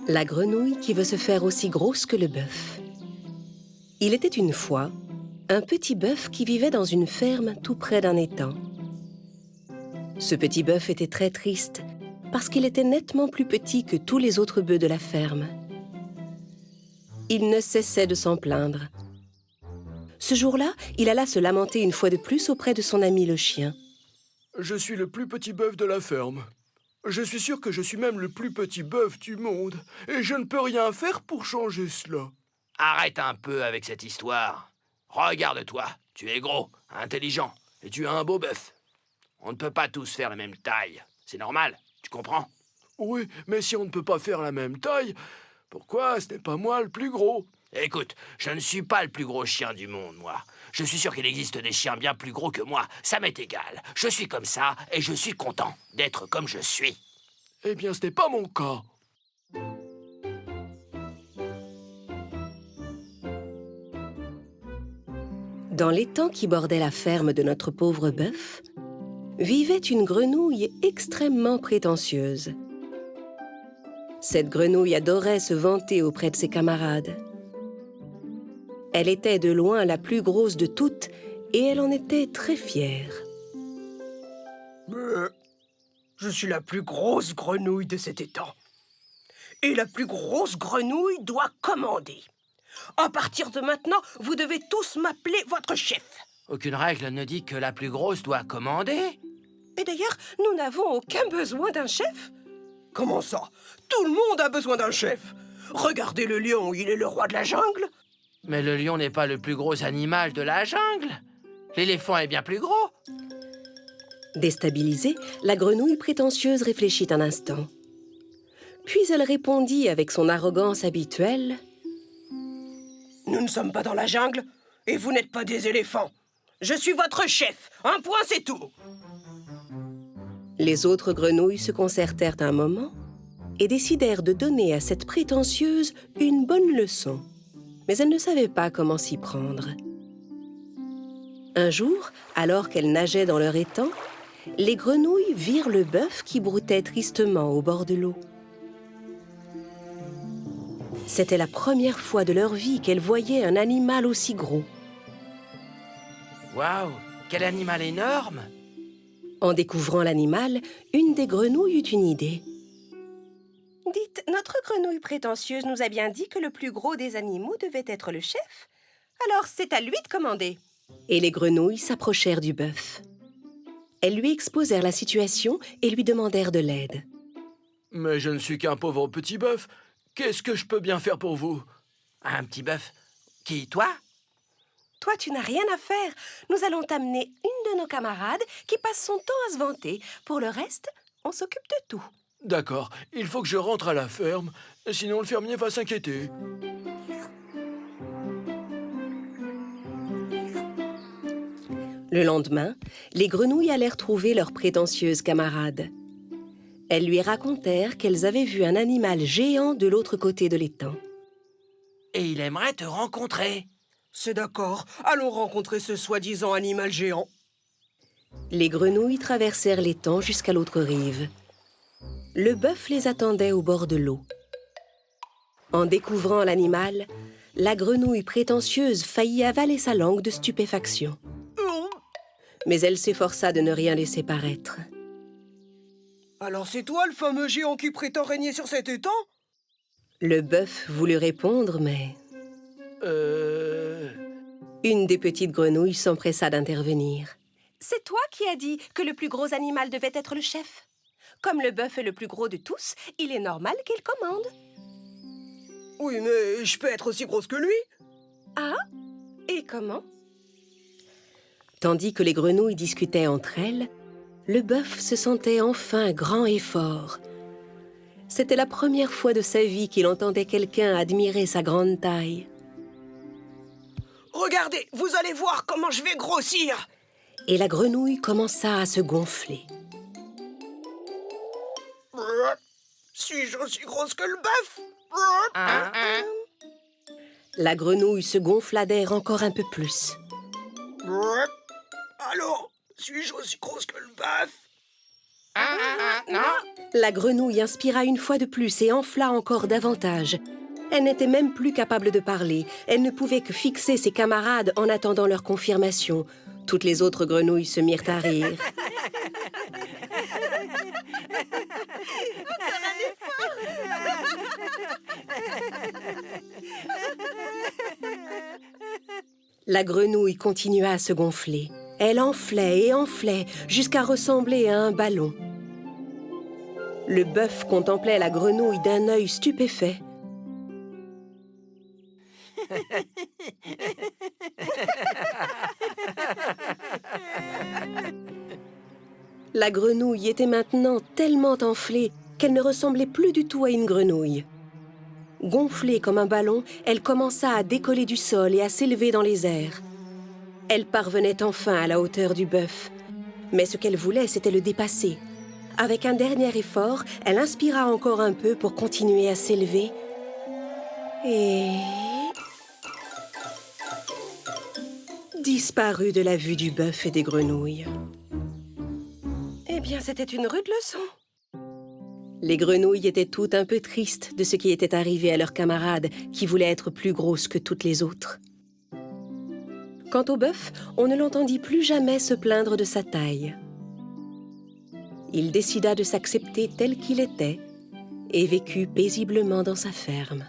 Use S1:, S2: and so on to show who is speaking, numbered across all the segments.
S1: La grenouille qui veut se faire aussi grosse que le bœuf. Il était une fois un petit bœuf qui vivait dans une ferme tout près d'un étang. Ce petit bœuf était très triste parce qu'il était nettement plus petit que tous les autres bœufs de la ferme. Il ne cessait de s'en plaindre. Ce jour-là, il alla se lamenter une fois de plus auprès de son ami le chien.
S2: Je suis le plus petit bœuf de la ferme. Je suis sûr que je suis même le plus petit bœuf du monde, et je ne peux rien faire pour changer cela.
S3: Arrête un peu avec cette histoire. Regarde-toi, tu es gros, intelligent, et tu as un beau bœuf. On ne peut pas tous faire la même taille. C'est normal, tu comprends?
S2: Oui, mais si on ne peut pas faire la même taille, pourquoi ce n'est pas moi le plus gros?
S3: Écoute, je ne suis pas le plus gros chien du monde, moi. Je suis sûr qu'il existe des chiens bien plus gros que moi. Ça m'est égal. Je suis comme ça, et je suis content d'être comme je suis.
S2: Eh bien, ce n'est pas mon cas.
S1: Dans l'étang qui bordait la ferme de notre pauvre bœuf, vivait une grenouille extrêmement prétentieuse. Cette grenouille adorait se vanter auprès de ses camarades. Elle était de loin la plus grosse de toutes et elle en était très fière.
S4: Je suis la plus grosse grenouille de cet étang. Et la plus grosse grenouille doit commander. À partir de maintenant, vous devez tous m'appeler votre chef.
S3: Aucune règle ne dit que la plus grosse doit commander.
S4: Et d'ailleurs, nous n'avons aucun besoin d'un chef. Comment ça? Tout le monde a besoin d'un chef. Regardez le lion, il est le roi de la jungle.
S3: Mais le lion n'est pas le plus gros animal de la jungle. L'éléphant est bien plus gros.
S1: Déstabilisée, la grenouille prétentieuse réfléchit un instant. Puis elle répondit avec son arrogance habituelle.
S4: Nous ne sommes pas dans la jungle et vous n'êtes pas des éléphants. Je suis votre chef. Un point, c'est tout.
S1: Les autres grenouilles se concertèrent un moment et décidèrent de donner à cette prétentieuse une bonne leçon. Mais elles ne savaient pas comment s'y prendre. Un jour, alors qu'elles nageaient dans leur étang, les grenouilles virent le bœuf qui broutait tristement au bord de l'eau. C'était la première fois de leur vie qu'elles voyaient un animal aussi gros.
S3: Waouh, quel animal énorme!
S1: En découvrant l'animal, une des grenouilles eut une idée.
S5: Dites, notre grenouille prétentieuse nous a bien dit que le plus gros des animaux devait être le chef. Alors c'est à lui de commander.
S1: Et les grenouilles s'approchèrent du bœuf. Elles lui exposèrent la situation et lui demandèrent de l'aide.
S2: Mais je ne suis qu'un pauvre petit bœuf. Qu'est-ce que je peux bien faire pour vous?
S3: Un petit bœuf. Qui, toi?
S5: Toi, tu n'as rien à faire. Nous allons t'amener une de nos camarades qui passe son temps à se vanter. Pour le reste, on s'occupe de tout.
S2: D'accord, il faut que je rentre à la ferme, sinon le fermier va s'inquiéter.
S1: Le lendemain, les grenouilles allèrent trouver leur prétentieuse camarade. Elles lui racontèrent qu'elles avaient vu un animal géant de l'autre côté de l'étang.
S3: Et il aimerait te rencontrer.
S4: C'est d'accord. Allons rencontrer ce soi-disant animal géant.
S1: Les grenouilles traversèrent l'étang jusqu'à l'autre rive. Le bœuf les attendait au bord de l'eau. En découvrant l'animal, la grenouille prétentieuse faillit avaler sa langue de stupéfaction. Mais elle s'efforça de ne rien laisser paraître.
S4: Alors c'est toi le fameux géant qui prétend régner sur cet étang?
S1: Le bœuf voulut répondre, mais... Une des petites grenouilles s'empressa d'intervenir.
S5: C'est toi qui as dit que le plus gros animal devait être le chef. Comme le bœuf est le plus gros de tous, il est normal qu'il commande.
S4: Oui, mais je peux être aussi grosse que lui.
S5: Ah? Et comment?
S1: Tandis que les grenouilles discutaient entre elles, le bœuf se sentait enfin grand et fort. C'était la première fois de sa vie qu'il entendait quelqu'un admirer sa grande taille.
S4: Regardez, vous allez voir comment je vais grossir.
S1: Et la grenouille commença à se gonfler.
S4: Suis-je aussi grosse que le bœuf?
S1: La grenouille se gonfla d'air encore un peu plus.
S4: Alors, suis-je aussi grosse que le bœuf?
S3: Non.
S1: La grenouille inspira une fois de plus et enfla encore davantage. Elle n'était même plus capable de parler. Elle ne pouvait que fixer ses camarades en attendant leur confirmation. Toutes les autres grenouilles se mirent à rire. La grenouille continua à se gonfler. Elle enflait et enflait jusqu'à ressembler à un ballon. Le bœuf contemplait la grenouille d'un œil stupéfait. La grenouille était maintenant tellement enflée qu'elle ne ressemblait plus du tout à une grenouille. Gonflée comme un ballon, elle commença à décoller du sol et à s'élever dans les airs. Elle parvenait enfin à la hauteur du bœuf. Mais ce qu'elle voulait, c'était le dépasser. Avec un dernier effort, elle inspira encore un peu pour continuer à s'élever. Et... disparut de la vue du bœuf et des grenouilles.
S5: Eh bien, c'était une rude leçon.
S1: Les grenouilles étaient toutes un peu tristes de ce qui était arrivé à leurs camarades qui voulaient être plus grosses que toutes les autres. Quant au bœuf, on ne l'entendit plus jamais se plaindre de sa taille. Il décida de s'accepter tel qu'il était et vécut paisiblement dans sa ferme.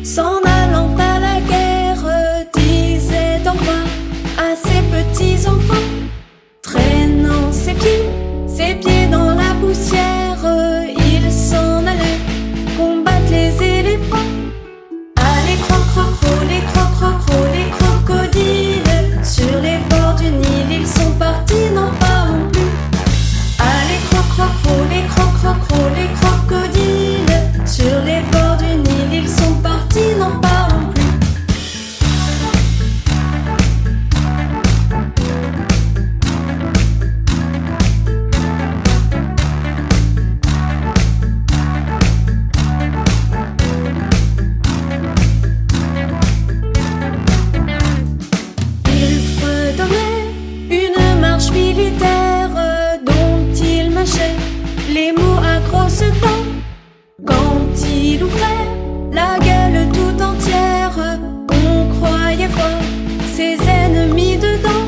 S6: S'en allant à la guerre, disait au revoir à ses petits enfants, traînant ses pieds dans la poussière, il s'en allait combattre les éléphants. Allez croc-croc-cro, les crocodiles, sur les bords du Nil, ils sont partis, n'en parlons plus. Allez croc-croc-cro, les crocodiles, sur les bords du Nil, ils sont partis, n'en parlons plus. Il fredonnait une marche militaire dont il mâchait les mots à grosses dents. Quand il ouvrait la gueule tout entière, on croyait voir ses ennemis dedans.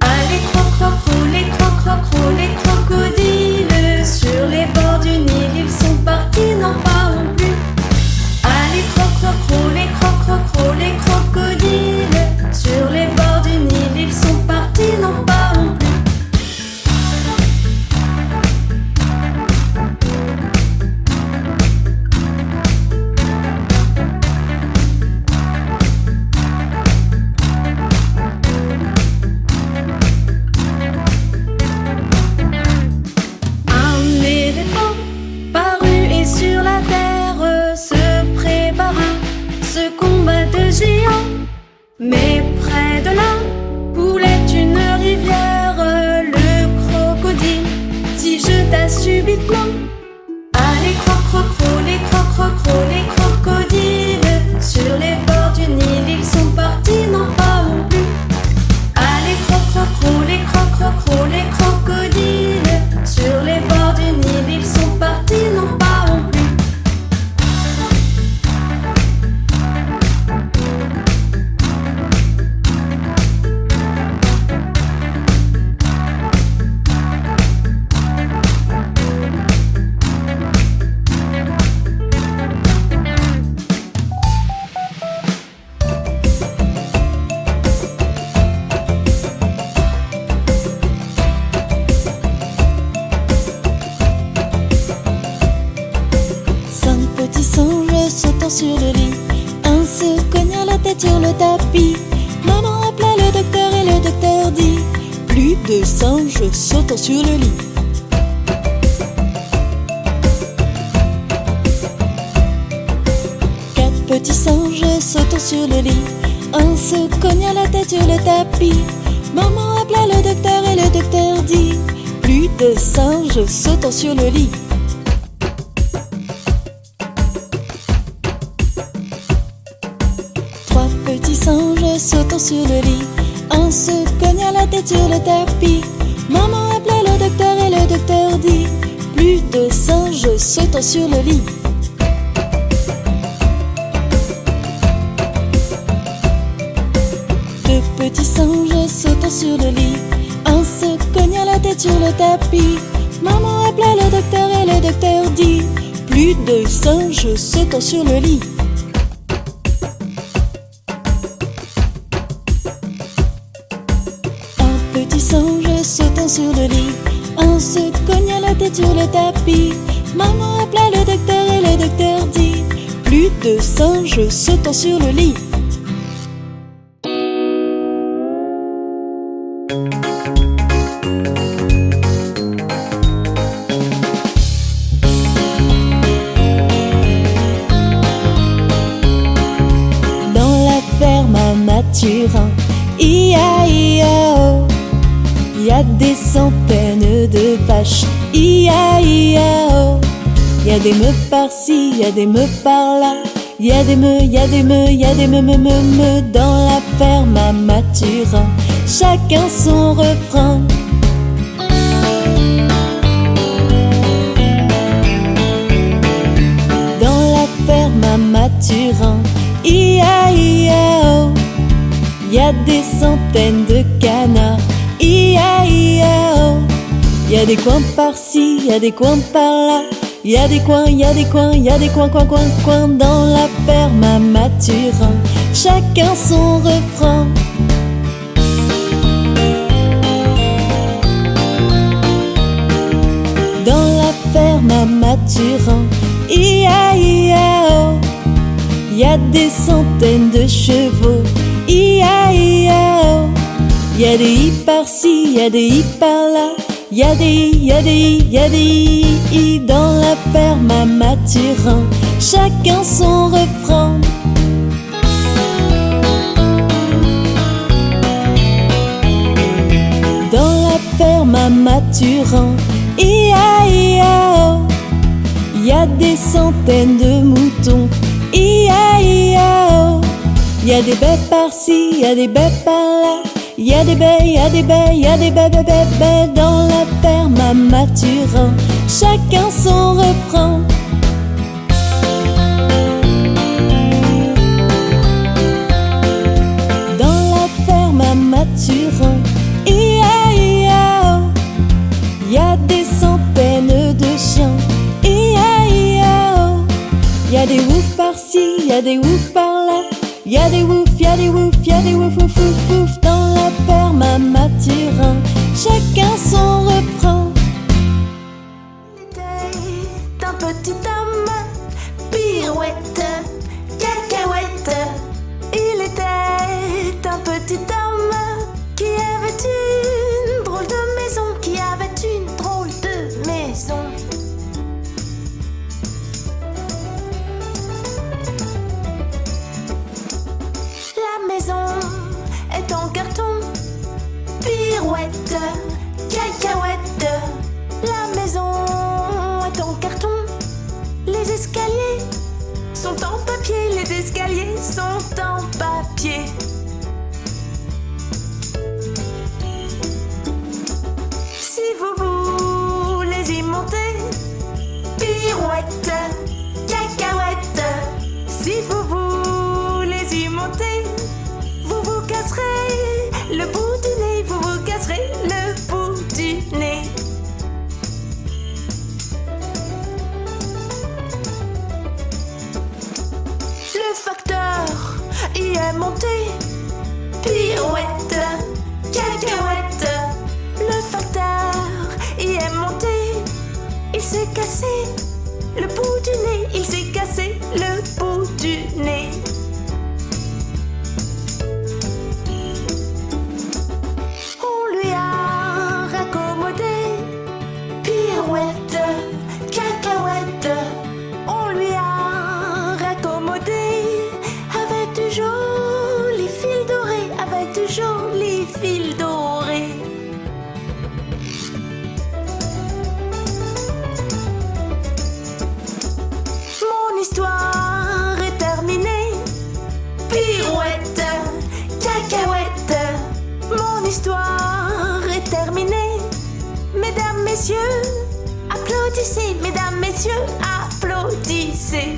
S6: Allez croc-croc-cro, les crocodiles, sur les bords du Nil, ils sont partis, n'en parlons plus. Allez croc-croc-cro, les crocodiles, sur les bords du Nil, ils sont partis, n'en parlons plus. de singes sautant sur le lit. Quatre petits singes sautant sur le lit. Un se cogna la tête sur le tapis. Maman appela le docteur et le docteur dit: plus de singes sautant sur le lit. Trois petits singes sautant sur le lit. Un se cogna la tête sur le tapis. Maman appela le docteur et le docteur dit: plus de singes sautant sur le lit. Deux petits singes sautant sur le lit. Un se cogna la tête sur le tapis. Maman appela le docteur et le docteur dit: plus de singes sautant sur le lit. Un petit singe sautant sur le lit. Un se cogna la tête sur le tapis. Maman appela le docteur et le docteur dit: plus de singes sautant sur le lit. Mathurin, I-A-I-A-O. Y a des centaines de vaches, I-A-I-A-O. Y a des meufs par-ci, y a des meufs par-là. Y a des me, y a des me, y a des me dans la ferme à Mathurin. Chacun son refrain. Dans la ferme à Mathurin, I-A-I-A-O. Y a des centaines de canards, I-A-I-A-O. Y a des coins par-ci, y a des coins par-là. Y a des coins, y a des coins, y a des coins dans la ferme à Mathurin. Chacun son refrain. Dans la ferme à Mathurin, I-A-I-A-O. Y a des centaines de chevaux, I-A-I-A-O. Y a des i par-ci, y a des i par-là. Y a des i, y a des i, y a des i dans la ferme à Mathurin. Chacun son refrain. Dans la ferme à Mathurin, I-A-I-A-O. Y a des centaines de moutons, I-A-I-A-O. Y a des baies par-ci, y a des baies par-là. Y a des baies, y a des baies, y a des baies dans la ferme à Mathurin. Chacun son refrain. Dans la ferme à Mathurin, I-A-I-A-O. Y a des centaines de chiens, I-A-I-A-O. Y a des oufs par-ci, y a des oufs par-là. Y a des oufs, y a des oufs, y a des ouf, ouf, ouf, ouf dans la ferme à Mathurin. Chacun son refrain.
S7: Il était un petit homme, pirouette, cacahuète. Il était un petit homme qui avait une drôle de maison, qui avait une drôle de maison. La maison est en carton, pirouette, cacahuète. La maison est en carton. Les escaliers sont en papier, les escaliers sont en papier. Si vous voulez y monter, pirouette, cacahuète. Si vous voulez y monter, vous vous casserez le bout du nez, vous vous casserez le bout du nez. Le facteur y est monté, pirouette, cacahuète. Le facteur y est monté, il s'est cassé le bout du nez, il s'est cassé le bout du nez. On lui a jolis fils dorés. Mon histoire est terminée. Pirouette, cacahuète, mon histoire est terminée. Mesdames, messieurs, applaudissez, mesdames, messieurs, applaudissez.